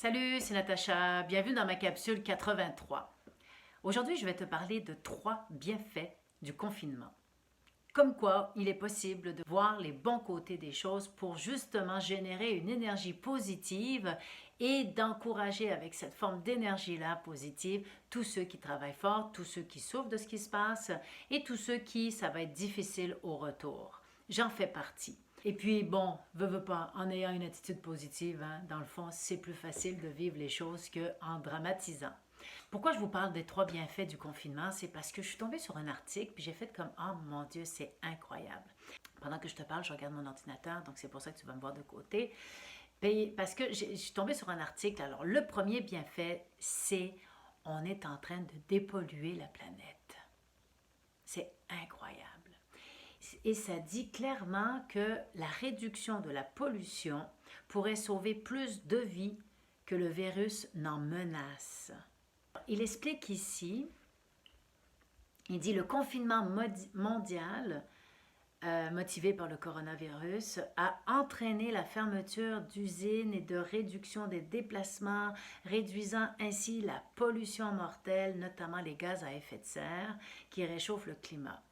Salut, c'est Natacha. Bienvenue dans ma capsule 83. Aujourd'hui, je vais te parler de 3 bienfaits du confinement. Comme quoi, il est possible de voir les bons côtés des choses pour justement générer une énergie positive et d'encourager avec cette forme d'énergie-là positive tous ceux qui travaillent fort, tous ceux qui souffrent de ce qui se passe et tous ceux qui, ça va être difficile au retour. J'en fais partie. Et puis, bon, veux pas, en ayant une attitude positive, hein, dans le fond, c'est plus facile de vivre les choses qu'en dramatisant. Pourquoi je vous parle des 3 bienfaits du confinement? C'est parce que je suis tombée sur un article, puis j'ai fait comme « Oh mon Dieu, c'est incroyable! » Pendant que je te parle, je regarde mon ordinateur, donc c'est pour ça que tu vas me voir de côté. Puis, parce que je suis tombée sur un article. Alors, le premier bienfait, c'est on est en train de dépolluer la planète. C'est incroyable. Et ça dit clairement que la réduction de la pollution pourrait sauver plus de vies que le virus n'en menace. Il explique ici, il dit le confinement mondial motivé par le coronavirus a entraîné la fermeture d'usines et de réduction des déplacements, réduisant ainsi la pollution mortelle, notamment les gaz à effet de serre qui réchauffent le climat.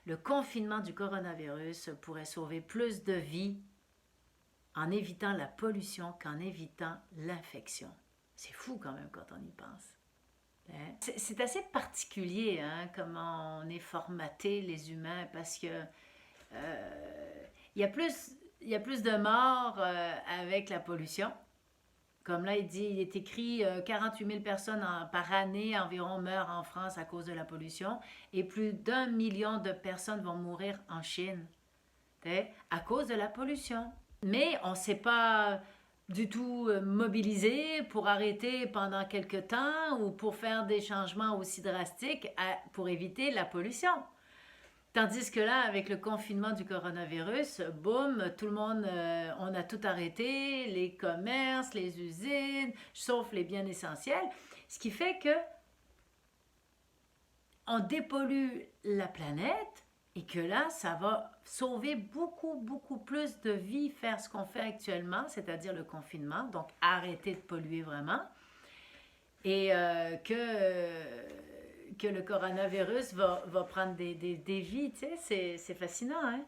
Le confinement du coronavirus pourrait sauver plus de vies en évitant la pollution qu'en évitant l'infection. C'est fou quand même quand on y pense. C'est assez particulier, hein, comment on est formaté les humains, parce que il y a plus de morts avec la pollution. Comme là, il est écrit 48 000 personnes par année environ meurent en France à cause de la pollution et plus d'1 million de personnes vont mourir en Chine à cause de la pollution. Mais on ne s'est pas du tout mobilisé pour arrêter pendant quelque temps ou pour faire des changements aussi drastiques pour éviter la pollution. Tandis que là, avec le confinement du coronavirus, boum, tout le monde, on a tout arrêté, les commerces, les usines, sauf les biens essentiels. Ce qui fait que on dépollue la planète et que là, ça va sauver beaucoup plus de vies, faire ce qu'on fait actuellement, c'est-à-dire le confinement, donc arrêter de polluer vraiment, et que le coronavirus va prendre des vies, tu sais, c'est fascinant. Hein?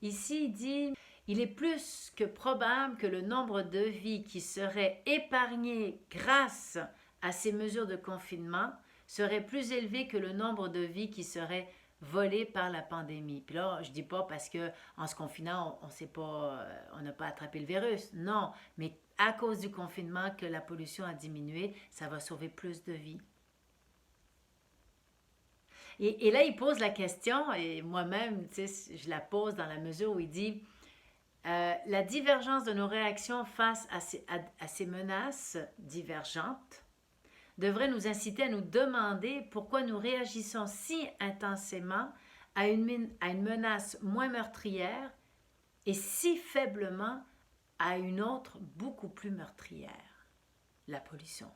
Ici, il dit, il est plus que probable que le nombre de vies qui seraient épargnées grâce à ces mesures de confinement serait plus élevé que le nombre de vies qui seraient volées par la pandémie. Puis là, je dis pas parce que en se confinant, on sait pas, on n'a pas attrapé le virus. Non, mais à cause du confinement que la pollution a diminué, ça va sauver plus de vies. Et là, il pose la question, et moi-même, tu sais, je la pose dans la mesure où il dit la divergence de nos réactions face à ces menaces divergentes devrait nous inciter à nous demander pourquoi nous réagissons si intensément à une menace moins meurtrière et si faiblement à une autre beaucoup plus meurtrière. La pollution,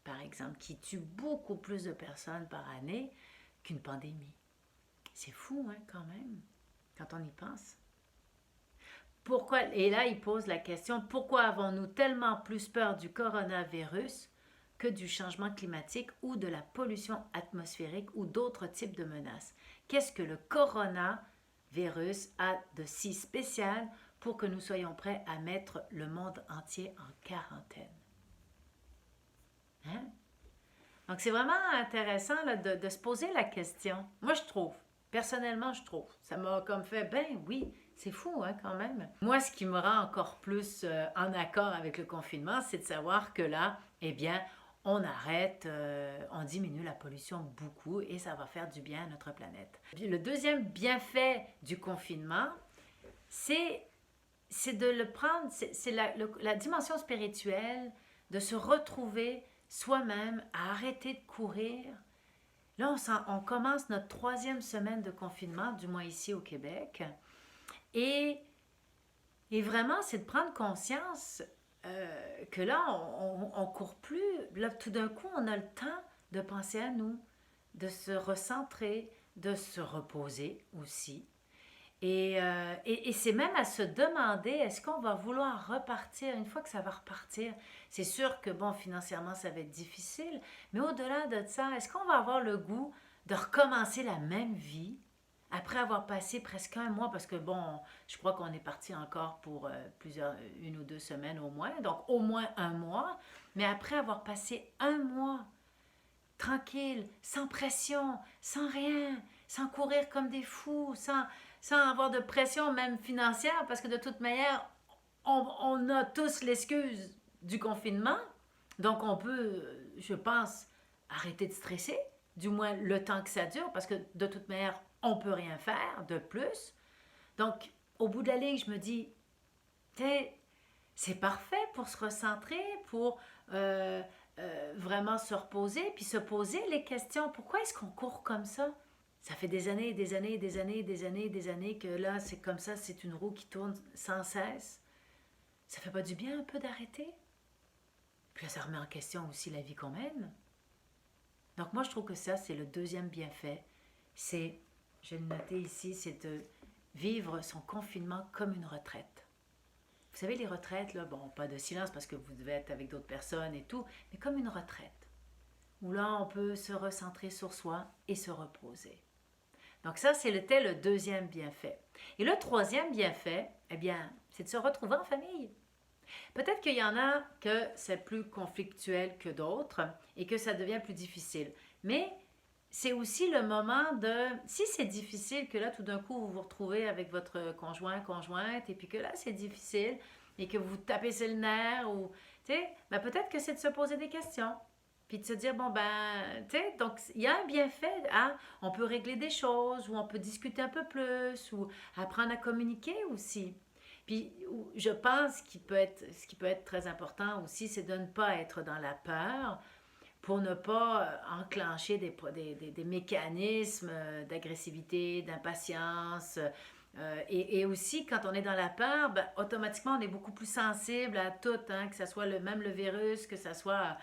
par exemple, qui tue beaucoup plus de personnes par année qu'une pandémie. C'est fou, hein, quand même, quand on y pense. Pourquoi, et là, il pose la question, pourquoi avons-nous tellement plus peur du coronavirus que du changement climatique ou de la pollution atmosphérique ou d'autres types de menaces? Qu'est-ce que le coronavirus a de si spécial pour que nous soyons prêts à mettre le monde entier en quarantaine? Hein? Donc, c'est vraiment intéressant là, de se poser la question. Moi, je trouve. Personnellement, je trouve. Ça m'a comme fait, ben oui, c'est fou hein, quand même. Moi, ce qui me rend encore plus en accord avec le confinement, c'est de savoir que là, eh bien, on arrête, on diminue la pollution beaucoup et ça va faire du bien à notre planète. Le deuxième bienfait du confinement, c'est de le prendre, c'est la dimension spirituelle, de se retrouver soi-même, à arrêter de courir. Là, on commence notre 3e semaine de confinement, du moins ici au Québec. Et vraiment, c'est de prendre conscience que là, on ne court plus. Là, tout d'un coup, on a le temps de penser à nous, de se recentrer, de se reposer aussi. Et c'est même à se demander, est-ce qu'on va vouloir repartir une fois que ça va repartir? C'est sûr que, bon, financièrement, ça va être difficile, mais au-delà de ça, est-ce qu'on va avoir le goût de recommencer la même vie après avoir passé presque un mois? Parce que, bon, je crois qu'on est parti encore pour une ou deux semaines au moins, donc au moins un mois, mais après avoir passé un mois tranquille, sans pression, sans rien, sans courir comme des fous, sans avoir de pression même financière, parce que de toute manière, on a tous l'excuse du confinement, donc on peut, je pense, arrêter de stresser, du moins le temps que ça dure, parce que de toute manière, on peut rien faire de plus. Donc, au bout de la ligne, je me dis, c'est parfait pour se recentrer, pour vraiment se reposer, puis se poser les questions. Pourquoi est-ce qu'on court comme ça? Ça fait des années, des années, des années, des années, des années que là, c'est comme ça, c'est une roue qui tourne sans cesse. Ça fait pas du bien un peu d'arrêter? Puis là, ça remet en question aussi la vie qu'on mène. Donc moi, je trouve que ça, c'est le deuxième bienfait. C'est, je vais le noter ici, c'est de vivre son confinement comme une retraite. Vous savez, les retraites, là, bon, pas de silence parce que vous devez être avec d'autres personnes et tout, mais comme une retraite, où là, on peut se recentrer sur soi et se reposer. Donc ça, c'était le deuxième bienfait. Et le troisième bienfait, eh bien, c'est de se retrouver en famille. Peut-être qu'il y en a que c'est plus conflictuel que d'autres et que ça devient plus difficile. Mais c'est aussi le moment de, si c'est difficile, que là, tout d'un coup, vous vous retrouvez avec votre conjoint, conjointe, et puis que là, c'est difficile, et que vous tapez sur le nerf, ou, tu sais, ben peut-être que c'est de se poser des questions, puis de se dire, bon, ben, tu sais, donc, il y a un bienfait, hein? On peut régler des choses, ou on peut discuter un peu plus, ou apprendre à communiquer aussi. Puis, je pense ce qui peut être très important aussi, c'est de ne pas être dans la peur, pour ne pas enclencher des mécanismes d'agressivité, d'impatience. Et aussi, quand on est dans la peur, ben, automatiquement, on est beaucoup plus sensible à tout, hein, que ce soit même le virus, que ce soit...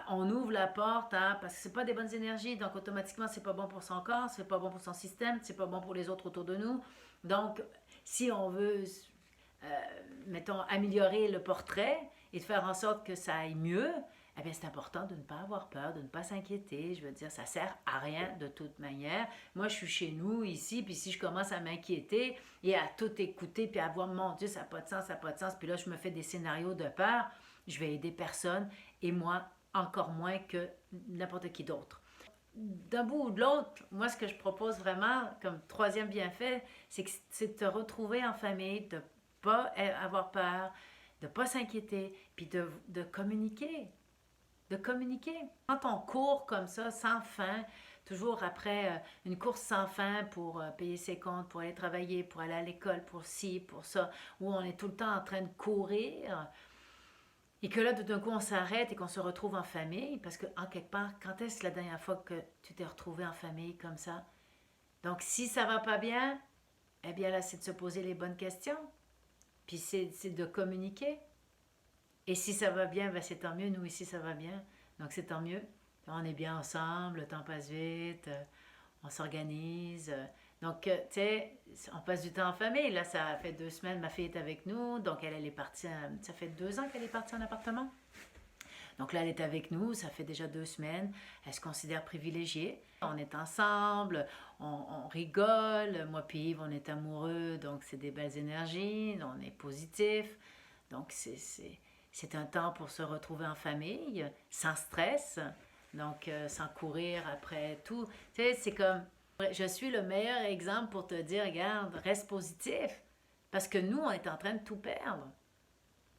on ouvre la porte, hein, parce que c'est pas des bonnes énergies, donc automatiquement, c'est pas bon pour son corps, c'est pas bon pour son système, c'est pas bon pour les autres autour de nous. Donc, si on veut, euh, mettons, améliorer le portrait et de faire en sorte que ça aille mieux, eh bien, c'est important de ne pas avoir peur, de ne pas s'inquiéter. Je veux dire, ça sert à rien de toute manière. Moi, je suis chez nous, ici, puis si je commence à m'inquiéter et à tout écouter, puis à voir, mon Dieu, ça n'a pas de sens, ça n'a pas de sens, puis là, je me fais des scénarios de peur, je vais aider personne, et moi, encore moins que n'importe qui d'autre. D'un bout ou de l'autre, moi, ce que je propose vraiment comme troisième bienfait, c'est de te retrouver en famille, de ne pas avoir peur, de ne pas s'inquiéter, puis de communiquer. De communiquer. Quand on court comme ça, sans fin, toujours après une course sans fin pour payer ses comptes, pour aller travailler, pour aller à l'école, pour ci, pour ça, où on est tout le temps en train de courir, et que là, tout d'un coup, on s'arrête et qu'on se retrouve en famille, parce que, en quelque part, quand est-ce la dernière fois que tu t'es retrouvé en famille comme ça? Donc, si ça va pas bien, eh bien là, c'est de se poser les bonnes questions, puis c'est de communiquer. Et si ça va bien, ben c'est tant mieux. Nous, ici, ça va bien. Donc, c'est tant mieux. On est bien ensemble, le temps passe vite, on s'organise. Donc, tu sais, on passe du temps en famille. Là, ça fait 2 semaines, ma fille est avec nous. Donc, elle est partie, ça fait 2 ans qu'elle est partie en appartement. Donc là, elle est avec nous, ça fait déjà 2 semaines. Elle se considère privilégiée. On est ensemble, on rigole. Moi puis Yves, on est amoureux, donc c'est des belles énergies, on est positif. Donc c'est un temps pour se retrouver en famille, sans stress, donc sans courir après tout. Tu sais, c'est comme, je suis le meilleur exemple pour te dire, regarde, reste positif, parce que nous, on est en train de tout perdre.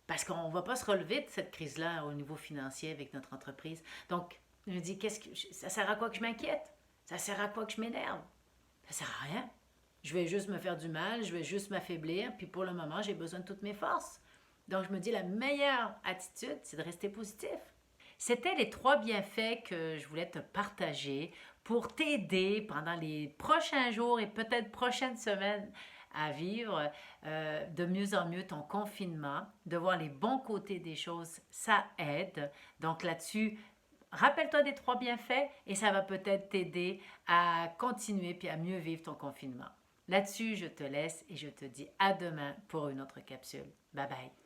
Parce qu'on ne va pas se relever de cette crise-là au niveau financier avec notre entreprise. Donc, je me dis, ça sert à quoi que je m'inquiète? Ça sert à quoi que je m'énerve? Ça sert à rien. Je vais juste me faire du mal, je vais juste m'affaiblir, puis pour le moment, j'ai besoin de toutes mes forces. Donc, je me dis, la meilleure attitude, c'est de rester positif. C'était les 3 bienfaits que je voulais te partager pour t'aider pendant les prochains jours et peut-être prochaines semaines à vivre de mieux en mieux ton confinement, de voir les bons côtés des choses, ça aide. Donc là-dessus, rappelle-toi des 3 bienfaits et ça va peut-être t'aider à continuer puis à mieux vivre ton confinement. Là-dessus, je te laisse et je te dis à demain pour une autre capsule. Bye bye!